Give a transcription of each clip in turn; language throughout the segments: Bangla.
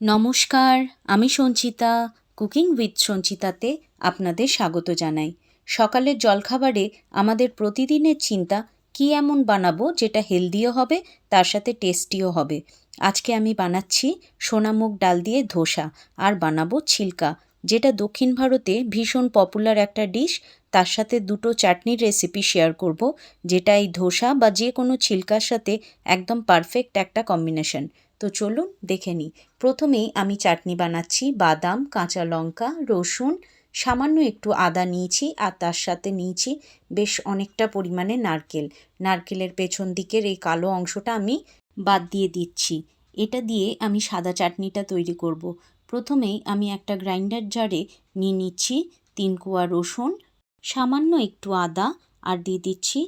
নমস্কার, আমি সঞ্চিতা। কুকিং উইথ সঞ্চিতাতে আপনাদের স্বাগত জানাই। সকালের জলখাবারে আমাদের প্রতিদিনের চিন্তা কী এমন বানাবো যেটা হেলদিও হবে, তার সাথে টেস্টিও হবে। আজকে আমি বানাচ্ছি সোনামুগ ডাল দিয়ে ধোসা, আর বানাবো ছিলকা, যেটা দক্ষিণ ভারতে ভীষণ পপুলার একটা ডিশ। তার সাথে দুটো চাটনির রেসিপি শেয়ার করব, যেটা এই ধোসা বা যে কোনো ছিলকার সাথে একদম পারফেক্ট একটা কম্বিনেশন। তো চলুন দেখে নিই। প্রথমেই আমি চাটনি বানাচ্ছি। বাদাম, কাঁচা লঙ্কা, রসুন, সামান্য একটু আদা নিয়েছি, আর তার সাথে নিয়েছি বেশ অনেকটা পরিমাণে নারকেল। নারকেলের পেছন দিকের এই কালো অংশটা আমি বাদ দিয়ে দিচ্ছি। এটা দিয়ে আমি সাদা চাটনিটা তৈরি করব। প্রথমেই আমি একটা গ্রাইন্ডার জারে নিয়ে নিচ্ছি 3 কোয়া রসুন, সামান্য একটু আদা, আর দিয়ে দিচ্ছি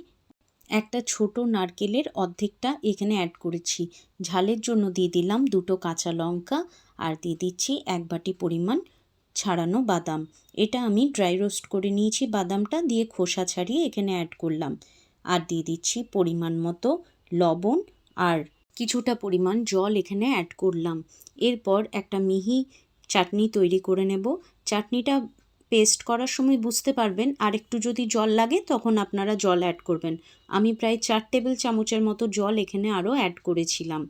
একটা ছোট নারকেলের অর্ধেকটা এখানে অ্যাড করেছি। ঝালের জন্য দিয়ে দিলাম 2টো কাঁচা লঙ্কা, আর দিয়ে দিচ্ছি 1 বাটি পরিমাণ ছাড়ানো বাদাম। এটা আমি ড্রাই রোস্ট করে নিয়েছি। বাদামটা দিয়ে খোসা ছাড়িয়ে এখানে অ্যাড করলাম। আর দিয়ে দিচ্ছি পরিমাণ মতো লবণ, আর কিছুটা পরিমাণ জল এখানে অ্যাড করলাম। এরপর একটা মিহি চাটনি তৈরি করে নেব। চাটনিটা পেস্ট করার সময় বুঝতে পারবেন, আর একটু যদি জল লাগে তখন আপনারা জল অ্যাড করবেন। আমি প্রায় 4 টেবিল চামচের মতো জল এখানে আরও অ্যাড করেছিলাম।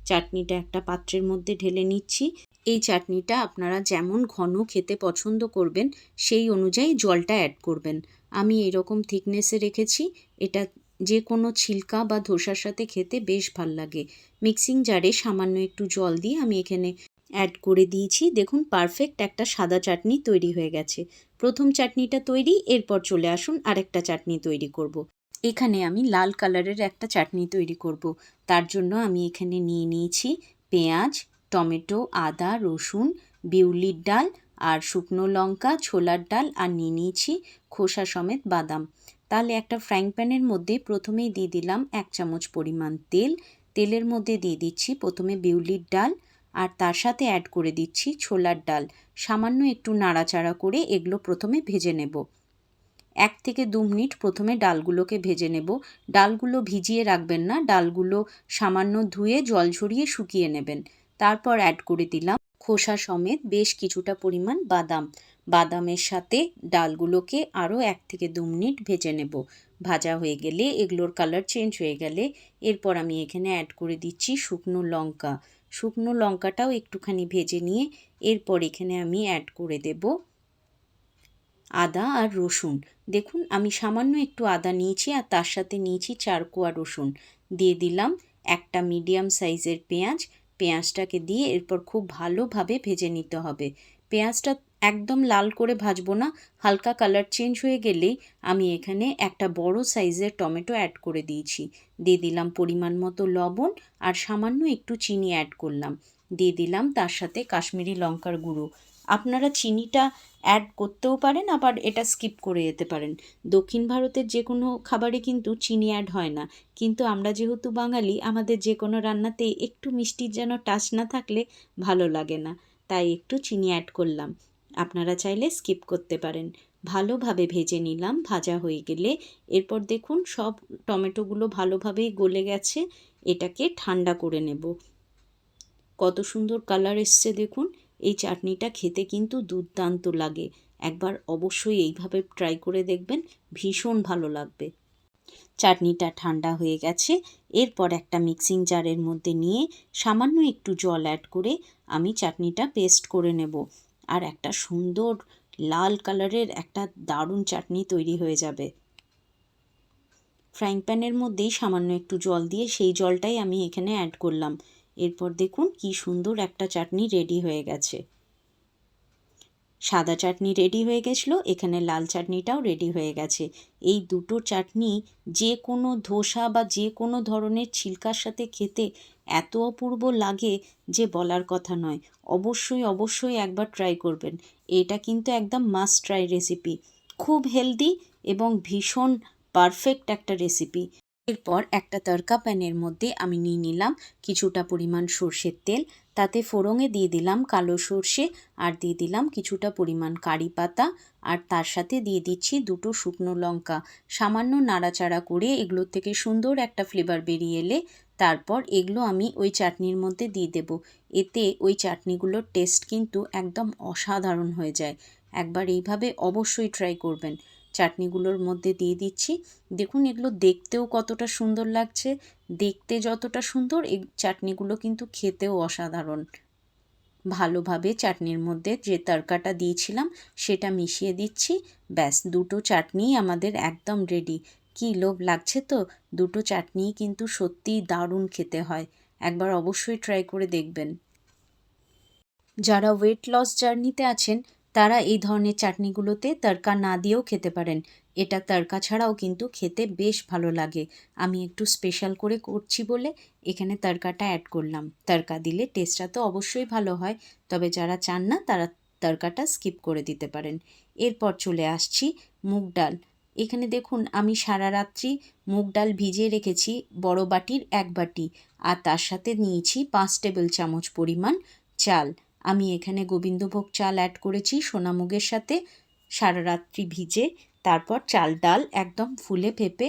চাটনিটা একটা পাত্রের মধ্যে ঢেলে নিচ্ছি। এই চাটনিটা আপনারা যেমন ঘন খেতে পছন্দ করবেন সেই অনুযায়ী জলটা অ্যাড করবেন। আমি এরকম থিকনেসে রেখেছি। এটা যে কোনো ছিলকা বা ধোসার সাথে খেতে বেশ ভাল লাগে। মিক্সিং জারে সামান্য একটু জল দিয়ে আমি এখানে অ্যাড করে দিয়েছি। দেখুন, পারফেক্ট একটা সাদা চাটনি তৈরি হয়ে গেছে। প্রথম চাটনিটা তৈরি, এরপর চলে আসুন আরেকটা চাটনি তৈরি করব। এখানে আমি লাল কালারের একটা চাটনি তৈরি করব। তার জন্য আমি এখানে নিয়ে নিয়েছি পেঁয়াজ, টমেটো, আদা, রসুন, বিউলির ডাল, আর শুকনো লঙ্কা, ছোলার ডাল, আর নিয়ে নিয়েছি খোসা সমেত বাদাম। তাহলে একটা ফ্রাইং প্যানের মধ্যে প্রথমেই দিয়ে দিলাম 1 চামচ পরিমাণ তেল। তেলের মধ্যে দিয়ে দিচ্ছি প্রথমে বিউলির ডাল, আর তার সাথে অ্যাড করে দিচ্ছি ছোলার ডাল। সামান্য একটু নাড়াচাড়া করে এগুলো প্রথমে ভেজে নেব। 1 থেকে 2 মিনিট প্রথমে ডালগুলোকে ভেজে নেব। ডালগুলো ভিজিয়ে রাখবেন না, ডালগুলো সামান্য ধুয়ে জল ঝরিয়ে শুকিয়ে নেবেন। তারপর অ্যাড করে দিলাম খোসা সমেত বেশ কিছুটা পরিমাণ বাদাম। বাদামের সাথে ডালগুলোকে আরও 1 থেকে 2 মিনিট ভেজে নেব। ভাজা হয়ে গেলে, এগুলোর কালার চেঞ্জ হয়ে গেলে, এরপর আমি এখানে অ্যাড করে দিচ্ছি শুকনো লঙ্কা। শুকনো লঙ্কাটাও একটুখানি ভেজে নিয়ে এরপর এখানে আমি অ্যাড করে দেব আদা আর রসুন। দেখুন, আমি সামান্য একটু আদা নিয়েছি, আর তার সাথে নিয়েছি 4 কোয়া রসুন। দিয়ে দিলাম একটা মিডিয়াম সাইজের পেঁয়াজ। পেঁয়াজটাকে দিয়ে এরপর খুব ভালোভাবে ভেজে নিতে হবে। পেঁয়াজটা একদম লাল করে ভাজবো না, হালকা কালার চেঞ্জ হয়ে গেলেই আমি এখানে একটা বড় সাইজের টমেটো অ্যাড করে দিয়েছি। দিয়ে দিলাম পরিমাণ মতো লবণ, আর সামান্য একটু চিনি অ্যাড করলাম। দিয়ে দিলাম তার সাথে কাশ্মীরি লঙ্কার গুঁড়ো। আপনারা চিনিটা অ্যাড করতেও পারেন, আবার এটা স্কিপ করে যেতে পারেন। দক্ষিণ ভারতের যে কোনো খাবারে কিন্তু চিনি অ্যাড হয় না, কিন্তু আমরা যেহেতু বাঙালি, আমাদের যে কোনো রান্নাতেই একটু মিষ্টির যেন টাচ না থাকলে ভালো লাগে না, তাই একটু চিনি অ্যাড করলাম। আপনারা চাইলে স্কিপ করতে পারেন। ভালোভাবে ভেজে নিলাম। ভাজা হয়ে গেলে এরপর দেখুন সব টমেটোগুলো ভালোভাবেই গলে গেছে। এটাকে ঠান্ডা করে নেব। কত সুন্দর কালার এসছে দেখুন। এই চাটনিটা খেতে কিন্তু দুর্দান্ত লাগে। একবার অবশ্যই এইভাবে ট্রাই করে দেখবেন, ভীষণ ভালো লাগবে। চাটনিটা ঠান্ডা হয়ে গেছে। এরপর একটা মিক্সিং জারের মধ্যে নিয়ে সামান্য একটু জল অ্যাড করে আমি চাটনিটা পেস্ট করে নেব। আর একটা সুন্দর লাল কালারের একটা দারুণ চাটনি তৈরি হয়ে যাবে। ফ্রাইং প্যানের মধ্যেই সামান্য একটু জল দিয়ে সেই জলটাই আমি এখানে অ্যাড করলাম। এরপর দেখুন কি সুন্দর একটা চাটনি রেডি হয়ে গেছে। সাদা চাটনি রেডি হয়ে গেছিলো, এখানে লাল চাটনিটাও রেডি হয়ে গেছে। এই দুটো চাটনি যে কোনো ধোসা বা যে কোনো ধরনের ছিলকার সাথে খেতে এত অপূর্ব লাগে যে বলার কথা নয়। অবশ্যই অবশ্যই একবার ট্রাই করবেন। এটা কিন্তু একদম মাস্ট ট্রাই রেসিপি। খুব হেলদি এবং ভীষণ পারফেক্ট একটা রেসিপি। এরপর একটা তড়কা প্যানের মধ্যে আমি নিয়ে নিলাম কিছুটা পরিমাণ সর্ষের তেল। তাতে ফোড়নে দিয়ে দিলাম কালো সর্ষে, আর দিয়ে দিলাম কিছুটা পরিমাণ কারি পাতা, আর তার সাথে দিয়ে দিচ্ছি 2টো শুকনো লঙ্কা। সামান্য নাড়াচাড়া করে এগুলোর থেকে সুন্দর একটা ফ্লেভার বেরিয়ে এলে তারপর এগুলো আমি ওই চাটনির মধ্যে দিয়ে দেব। এতে ওই চাটনিগুলোর টেস্ট কিন্তু একদম অসাধারণ হয়ে যায়। একবার এইভাবে অবশ্যই ট্রাই করবেন। চাটনিগুলোর মধ্যে দিয়ে দিচ্ছি। দেখুন এগুলো দেখতেও কতটা সুন্দর লাগছে। দেখতে যতটা সুন্দর এই চাটনিগুলো কিন্তু খেতেও অসাধারণ। ভালোভাবে চাটনির মধ্যে যে তড়কাটা দিয়েছিলাম সেটা মিশিয়ে দিচ্ছি। ব্যাস দুটো চাটনিই আমাদের একদম রেডি। কী লোভ লাগছে তো! দুটো চাটনিই কিন্তু সত্যিই দারুণ খেতে হয়। একবার অবশ্যই ট্রাই করে দেখবেন। যারা ওয়েট লস জার্নিতে আছেন তারা এই ধরনের চাটনিগুলোতে তড়কা না দিয়েও খেতে পারেন। এটা তড়কা ছাড়াও কিন্তু খেতে বেশ ভালো লাগে। আমি একটু স্পেশাল করে করছি বলে এখানে তড়কাটা অ্যাড করলাম। তড়কা দিলে টেস্টটা তো অবশ্যই ভালো হয়, তবে যারা চান না তারা তড়কাটা স্কিপ করে দিতে পারেন। এরপর চলে আসছি মুগ ডাল। এখানে দেখুন আমি সারা রাত্রি মুগ ডাল ভিজিয়ে রেখেছি বড় বাটির 1 বাটি, আর তার সাথে নিয়েছি 5 টেবিল চামচ পরিমাণ চাল। আমি এখানে গোবিন্দভোগ চাল অ্যাড করেছি সোনামুগের সাথে সারা রাত্রি ভিজে। তারপর চাল ডাল একদম ফুলে ফেপে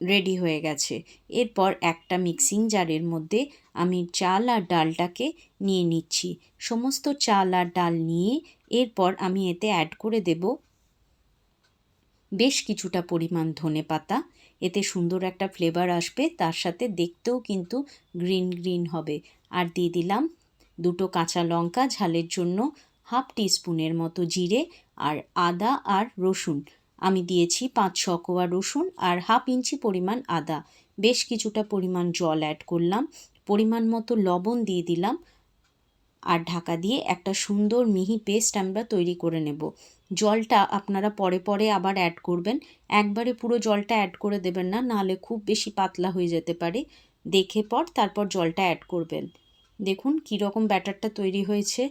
রেডি হয়ে গেছে। এরপর একটা মিক্সিং জারের মধ্যে আমি চাল আর ডালটাকে নিয়ে নিচ্ছি। সমস্ত চাল আর ডাল নিয়ে এরপর আমি এতে অ্যাড করে দেব বেশ কিছুটা পরিমাণ ধনেপাতা। এতে সুন্দর একটা ফ্লেভার আসবে, তার সাথে দেখতেও কিন্তু গ্রিন গ্রিন হবে। আর দিয়ে দিলাম দুটো কাঁচা লঙ্কা ঝালের জন্য, হাফ টিস্পুনের মতো জিরে, আর আদা আর রসুন আমি দিয়েছি 5-6 কোয়া রসুন আর হাফ ইঞ্চি পরিমাণ আদা। বেশ কিছুটা পরিমাণ জল অ্যাড করলাম, পরিমাণ মতো লবণ দিয়ে দিলাম, আর ঢাকা দিয়ে একটা সুন্দর মিহি পেস্ট আমরা তৈরি করে নেব। জলটা আপনারা পরে পরে আবার অ্যাড করবেন, একবারে পুরো জলটা অ্যাড করে দেবেন না, নাহলে খুব বেশি পাতলা হয়ে যেতে পারে। দেখে তারপর জলটা অ্যাড করবেন। দেখুন কীরকম ব্যাটারটা তৈরি হয়েছে।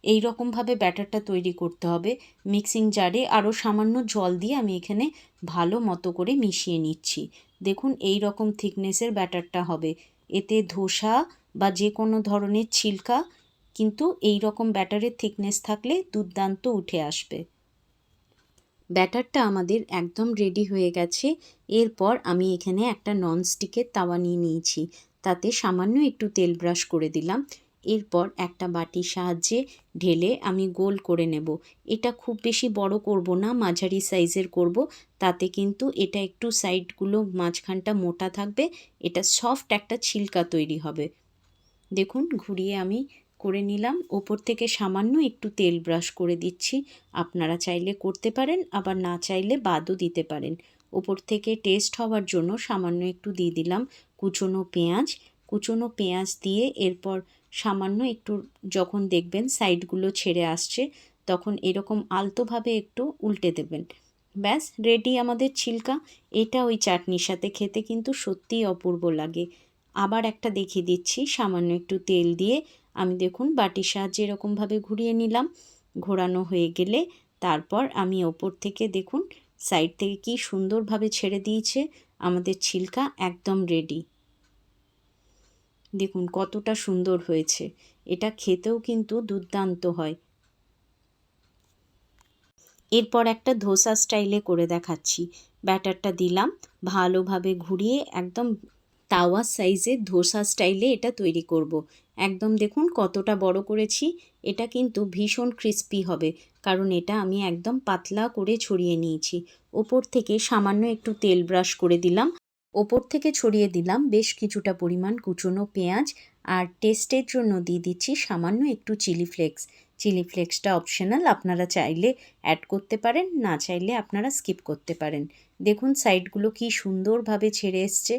এই রকমভাবে ব্যাটারটা তৈরি করতে হবে। মিক্সিং জারে আরও সামান্য জল দিয়ে আমি এখানে ভালো মতো করে মিশিয়ে নিচ্ছি। দেখুন এই রকম থিকনেসের ব্যাটারটা হবে। এতে ধোসা বা যে কোনো ধরনের ছিলকা কিন্তু এই রকম ব্যাটারের থিকনেস থাকলে দুর্দান্ত উঠে আসবে। ব্যাটারটা আমাদের একদম রেডি হয়ে গেছে। এরপর আমি এখানে একটা ননস্টিকের তাওয়া নিয়ে নিয়েছি, তাতে সামান্য একটু তেল ব্রাশ করে দিলাম। এরপর একটা বাটির সাহায্যে ঢেলে আমি গোল করে নেব। এটা খুব বেশি বড় করব না, মাঝারি সাইজের করব, তাতে কিন্তু এটা একটু সাইডগুলো মাঝখানটা মোটা থাকবে, এটা সফট একটা ছিলকা তৈরি হবে। দেখুন ঘুরিয়ে আমি করে নিলাম। ওপর থেকে সামান্য একটু তেল ব্রাশ করে দিচ্ছি। আপনারা চাইলে করতে পারেন, আবার না চাইলে বাদও দিতে পারেন। ওপর থেকে টেস্ট হওয়ার জন্য সামান্য একটু দিয়ে দিলাম কুচনো পেঁয়াজ। কুচনো পেঁয়াজ দিয়ে এরপর সামান্য একটু যখন দেখবেন সাইডগুলো ছেড়ে আসছে তখন এরকম আলতোভাবে একটু উল্টে দেবেন। ব্যাস রেডি আমাদের ছিলকা। এটা ওই চাটনির সাথে খেতে কিন্তু সত্যিই অপূর্ব লাগে। আবার একটা দেখিয়ে দিচ্ছি, সামান্য একটু তেল দিয়ে আমি দেখুন বাটির সাহায্যে এরকমভাবে ঘুরিয়ে নিলাম। ঘোরানো হয়ে গেলে তারপর আমি ওপর থেকে দেখুন সাইড থেকে কি সুন্দরভাবে ছেড়ে দিয়েছে। আমাদের ছিলকা একদম রেডি। দেখুন কতটা সুন্দর হয়েছে। এটা খেতেও কিন্তু দুর্দান্ত হয়। এরপর একটা ধোসা স্টাইলে করে দেখাচ্ছি। ব্যাটারটা দিলাম, ভালোভাবে ঘুরিয়ে একদম তাওয়া সাইজের ধোসা স্টাইলে এটা তৈরি করব। একদম দেখুন কতটা বড় করেছি। এটা কিন্তু ভীষণ ক্রিস্পি হবে, কারণ এটা আমি একদম পাতলা করে ছড়িয়ে নিয়েছি। ওপর থেকে সামান্য একটু তেল ব্রাশ করে দিলাম। ওপর থেকে ছড়িয়ে দিলাম বেশ কিছুটা পরিমাণ কুচনো পেঁয়াজ, আর টেস্টের জন্য দিয়ে দিচ্ছি সামান্য একটু চিলি ফ্লেক্স। চিলি ফ্লেক্সটা অপশনাল, আপনারা চাইলে অ্যাড করতে পারেন, না চাইলে আপনারা স্কিপ করতে পারেন। দেখুন সাইডগুলো কি সুন্দরভাবে ছেড়ে এসছে,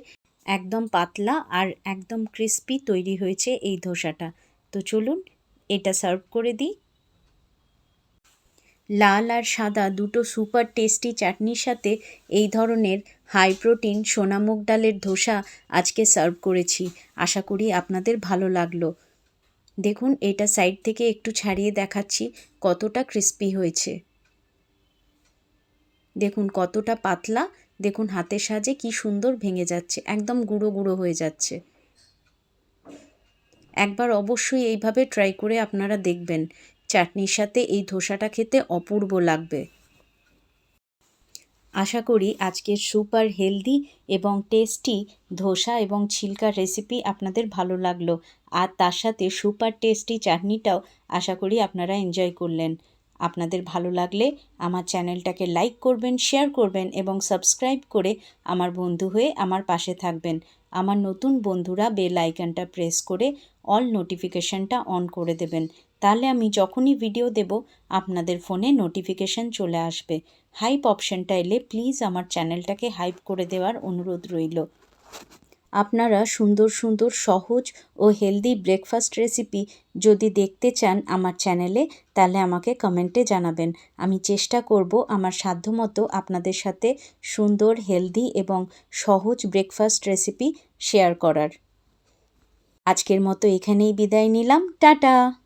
একদম পাতলা আর একদম ক্রিস্পি তৈরি হয়েছে এই ধোসাটা। তো চলুন এটা সার্ভ করে দিই। লাল আর সাদা দুটো সুপার টেস্টি চাটনির সাথে এই ধরনের হাই প্রোটিন সোনা মুগ ডালের ধোসা আজকে সার্ভ করেছি। আশা করি আপনাদের ভালো লাগলো। দেখুন এটা সাইড থেকে একটু ছাড়িয়ে দেখাচ্ছি কতটা ক্রিস্পি হয়েছে। দেখুন কতটা পাতলা, দেখুন হাতের সাহায্যে কি সুন্দর ভেঙে যাচ্ছে, একদম গুঁড়ো গুঁড়ো হয়ে যাচ্ছে। একবার অবশ্যই এইভাবে ট্রাই করে আপনারা দেখবেন, চাটনির সাথে এই ধোসাটা খেতে অপূর্ব লাগবে। আশা করি আজকের সুপার হেলদি এবং টেস্টি ধোসা এবং ছিলকার রেসিপি আপনাদের ভালো লাগলো। আর তার সাথে সুপার টেস্টি চাটনিটাও আশা করি আপনারা এনজয় করলেন। আপনাদের ভালো লাগলে আমার চ্যানেলটাকে লাইক করবেন, শেয়ার করবেন এবং সাবস্ক্রাইব করে আমার বন্ধু হয়ে আমার পাশে থাকবেন। আমার নতুন বন্ধুরা বেল আইকনটা প্রেস করে অল নোটিফিকেশনটা অন করে দেবেন। তাহলে আমি যখনই ভিডিও দেব আপনাদের ফোনে নোটিফিকেশন চলে আসবে। হাইপ অপশানটা এলে প্লিজ আমার চ্যানেলটাকে হাইপ করে দেওয়ার অনুরোধ রইল। আপনারা সুন্দর সুন্দর সহজ ও হেলদি ব্রেকফাস্ট রেসিপি যদি দেখতে চান আমার চ্যানেলে, তাহলে আমাকে কমেন্টে জানাবেন। আমি চেষ্টা করব আমার সাধ্যমতো আপনাদের সাথে সুন্দর হেলদি এবং সহজ ব্রেকফাস্ট রেসিপি শেয়ার করার। আজকের মতো এখানেই বিদায় নিলাম। টাটা।